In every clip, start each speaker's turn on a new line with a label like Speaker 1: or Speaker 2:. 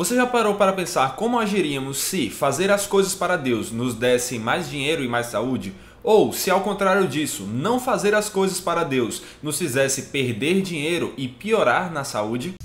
Speaker 1: Você já parou para pensar como agiríamos se fazer as coisas para Deus nos desse mais dinheiro e mais saúde? Ou, se ao contrário disso, não fazer as coisas para Deus nos fizesse perder dinheiro e piorar na saúde?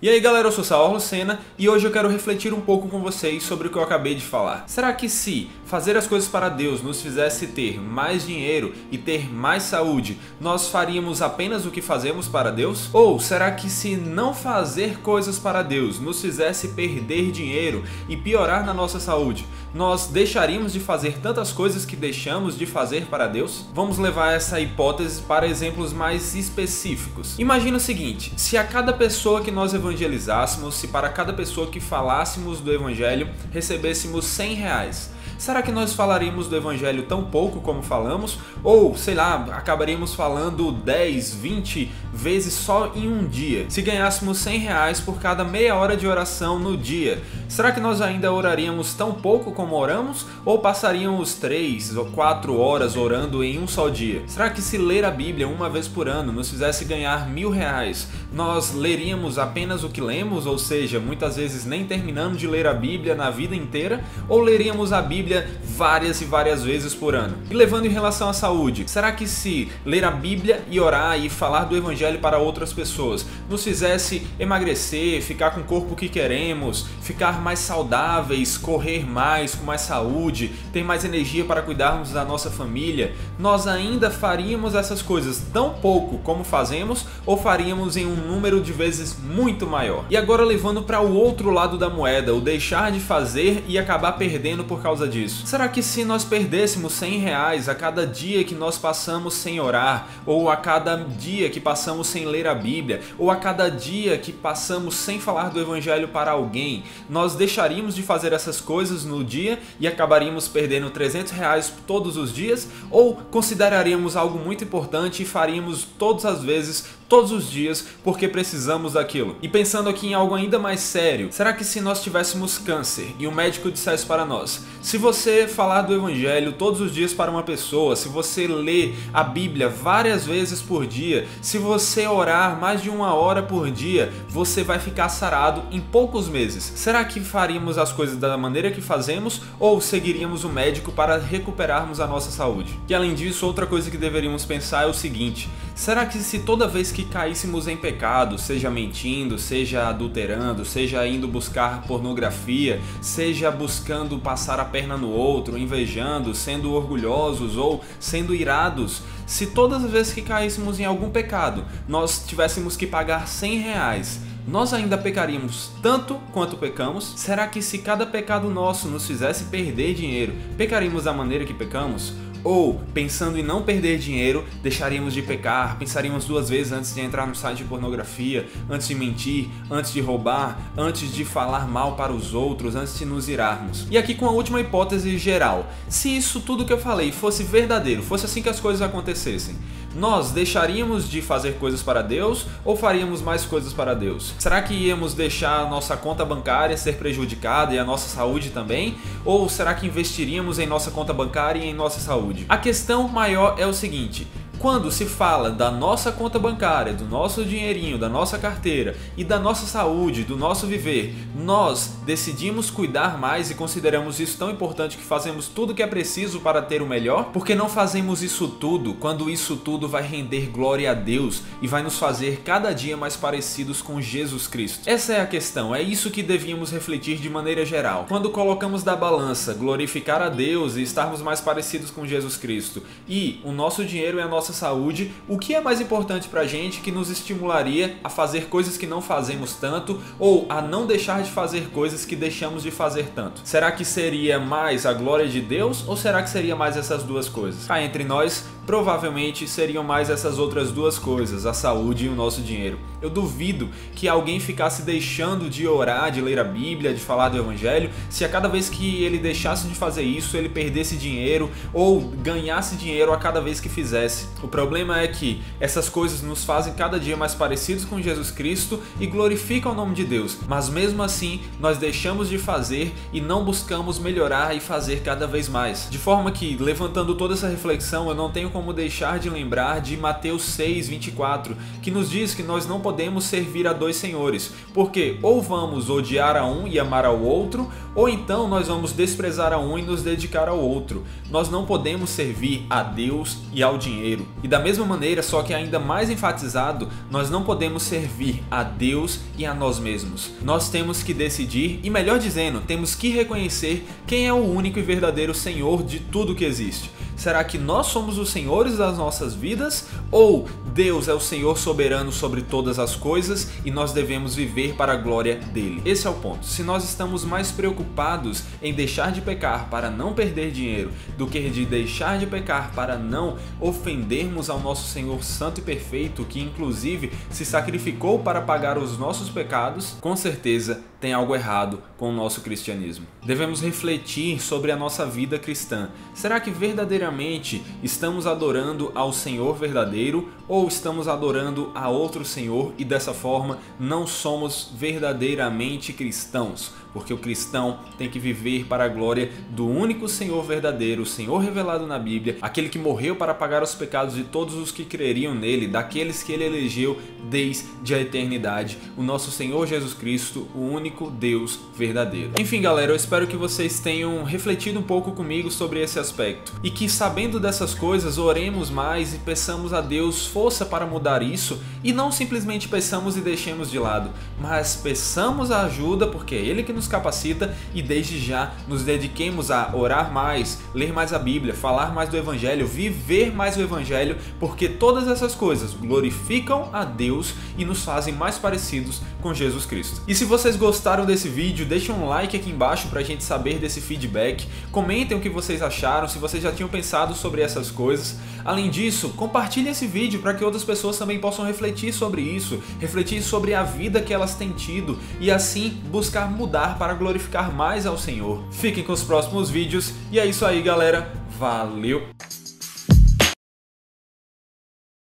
Speaker 1: E aí galera, eu sou Saulo Lucena e hoje eu quero refletir um pouco com vocês sobre o que eu acabei de falar. Será que se fazer as coisas para Deus nos fizesse ter mais dinheiro e ter mais saúde, nós faríamos apenas o que fazemos para Deus? Ou será que se não fazer coisas para Deus nos fizesse perder dinheiro e piorar na nossa saúde, nós deixaríamos de fazer tantas coisas que deixamos de fazer para Deus? Vamos levar essa hipótese para exemplos mais específicos. Imagina o seguinte, se a cada pessoa que nós evangelizássemos, se para cada pessoa que falássemos do evangelho recebêssemos R$100, será que nós falaríamos do evangelho tão pouco como falamos? Ou, sei lá, acabaríamos falando 10, 20 vezes só em um dia? Se ganhássemos R$100 por cada meia hora de oração no dia, será que nós ainda oraríamos tão pouco como oramos? Ou passaríamos 3 ou 4 horas orando em um só dia? Será que se ler a Bíblia uma vez por ano nos fizesse ganhar R$1.000, nós leríamos apenas o que lemos? Ou seja, muitas vezes nem terminando de ler a Bíblia na vida inteira? Ou leríamos a Bíblia várias e várias vezes por ano? E levando em relação à saúde, será que se ler a Bíblia e orar e falar do evangelho para outras pessoas nos fizesse emagrecer, ficar com o corpo que queremos, ficar mais saudáveis, correr mais, com mais saúde, ter mais energia para cuidarmos da nossa família, nós ainda faríamos essas coisas tão pouco como fazemos ou faríamos em um número de vezes muito maior? E agora levando para o outro lado da moeda, o deixar de fazer e acabar perdendo por causa disso. Será que se nós perdêssemos R$100 a cada dia que nós passamos sem orar, ou a cada dia que passamos sem ler a Bíblia, ou a cada dia que passamos sem falar do evangelho para alguém, nós deixaríamos de fazer essas coisas no dia e acabaríamos perdendo R$300 todos os dias? Ou consideraríamos algo muito importante e faríamos todas as vezes, todos os dias, porque precisamos daquilo? E pensando aqui em algo ainda mais sério, será que se nós tivéssemos câncer e um médico dissesse para nós: se você falar do evangelho todos os dias para uma pessoa, se você ler a Bíblia várias vezes por dia, se você orar mais de 1 hora por dia, você vai ficar sarado em poucos meses? Será que faríamos as coisas da maneira que fazemos ou seguiríamos o médico para recuperarmos a nossa saúde? E além disso, outra coisa que deveríamos pensar é o seguinte: será que se toda vez que caíssemos em pecado, seja mentindo, seja adulterando, seja indo buscar pornografia, seja buscando passar a perna no outro, invejando, sendo orgulhosos ou sendo irados, se todas as vezes que caíssemos em algum pecado, nós tivéssemos que pagar R$100, nós ainda pecaríamos tanto quanto pecamos? Será que se cada pecado nosso nos fizesse perder dinheiro, pecaríamos da maneira que pecamos? Ou, pensando em não perder dinheiro, deixaríamos de pecar, pensaríamos 2 vezes antes de entrar no site de pornografia, antes de mentir, antes de roubar, antes de falar mal para os outros, antes de nos irarmos. E aqui com a última hipótese geral, se isso tudo que eu falei fosse verdadeiro, fosse assim que as coisas acontecessem, nós deixaríamos de fazer coisas para Deus ou faríamos mais coisas para Deus? Será que íamos deixar a nossa conta bancária ser prejudicada e a nossa saúde também? Ou será que investiríamos em nossa conta bancária e em nossa saúde? A questão maior é o seguinte: quando se fala da nossa conta bancária, do nosso dinheirinho, da nossa carteira e da nossa saúde, do nosso viver, nós decidimos cuidar mais e consideramos isso tão importante que fazemos tudo o que é preciso para ter o melhor? Por que não fazemos isso tudo quando isso tudo vai render glória a Deus e vai nos fazer cada dia mais parecidos com Jesus Cristo? Essa é a questão, é isso que devíamos refletir de maneira geral. Quando colocamos da balança glorificar a Deus e estarmos mais parecidos com Jesus Cristo e o nosso dinheiro e a nossa saúde, o que é mais importante pra gente que nos estimularia a fazer coisas que não fazemos tanto ou a não deixar de fazer coisas que deixamos de fazer tanto? Será que seria mais a glória de Deus ou será que seria mais essas duas coisas? Cá entre nós, provavelmente seriam mais essas outras duas coisas, a saúde e o nosso dinheiro. Eu duvido que alguém ficasse deixando de orar, de ler a Bíblia, de falar do evangelho, se a cada vez que ele deixasse de fazer isso, ele perdesse dinheiro ou ganhasse dinheiro a cada vez que fizesse. O problema é que essas coisas nos fazem cada dia mais parecidos com Jesus Cristo e glorificam o nome de Deus, mas mesmo assim nós deixamos de fazer e não buscamos melhorar e fazer cada vez mais. De forma que, levantando toda essa reflexão, eu não tenho como deixar de lembrar de Mateus 6:24, que nos diz que nós não podemos servir a dois senhores, porque ou vamos odiar a um e amar ao outro, ou então nós vamos desprezar a um e nos dedicar ao outro. Nós não podemos servir a Deus e ao dinheiro. E da mesma maneira, só que ainda mais enfatizado, nós não podemos servir a Deus e a nós mesmos. Nós temos que decidir, e melhor dizendo, temos que reconhecer quem é o único e verdadeiro Senhor de tudo que existe. Será que nós somos os senhores das nossas vidas? Ou Deus é o Senhor soberano sobre todas as coisas e nós devemos viver para a glória dele? Esse é o ponto. Se nós estamos mais preocupados em deixar de pecar para não perder dinheiro do que de deixar de pecar para não ofendermos ao nosso Senhor santo e perfeito, que inclusive se sacrificou para pagar os nossos pecados, com certeza tem algo errado com o nosso cristianismo. Devemos refletir sobre a nossa vida cristã. Será que verdadeiramente estamos adorando ao Senhor verdadeiro ou estamos adorando a outro Senhor e dessa forma não somos verdadeiramente cristãos? Porque o cristão tem que viver para a glória do único Senhor verdadeiro, o Senhor revelado na Bíblia, aquele que morreu para pagar os pecados de todos os que creriam nele, daqueles que ele elegeu desde a eternidade, o nosso Senhor Jesus Cristo, o único Deus verdadeiro. Enfim, galera, eu espero que vocês tenham refletido um pouco comigo sobre esse aspecto e que, sabendo dessas coisas, oremos mais e peçamos a Deus força para mudar isso e não simplesmente peçamos e deixemos de lado, mas peçamos a ajuda, porque é Ele que nos capacita, e desde já nos dediquemos a orar mais, ler mais a Bíblia, falar mais do Evangelho, viver mais o Evangelho, porque todas essas coisas glorificam a Deus e nos fazem mais parecidos com Jesus Cristo. E se vocês gostaram desse vídeo, deixem um like aqui embaixo para a gente saber desse feedback, comentem o que vocês acharam, se vocês já tinham pensado sobre essas coisas. Além disso, compartilhem esse vídeo para que outras pessoas também possam refletir sobre isso, refletir sobre a vida que elas têm tido e assim buscar mudar para glorificar mais ao Senhor. Fiquem com os próximos vídeos e é isso aí, galera. Valeu!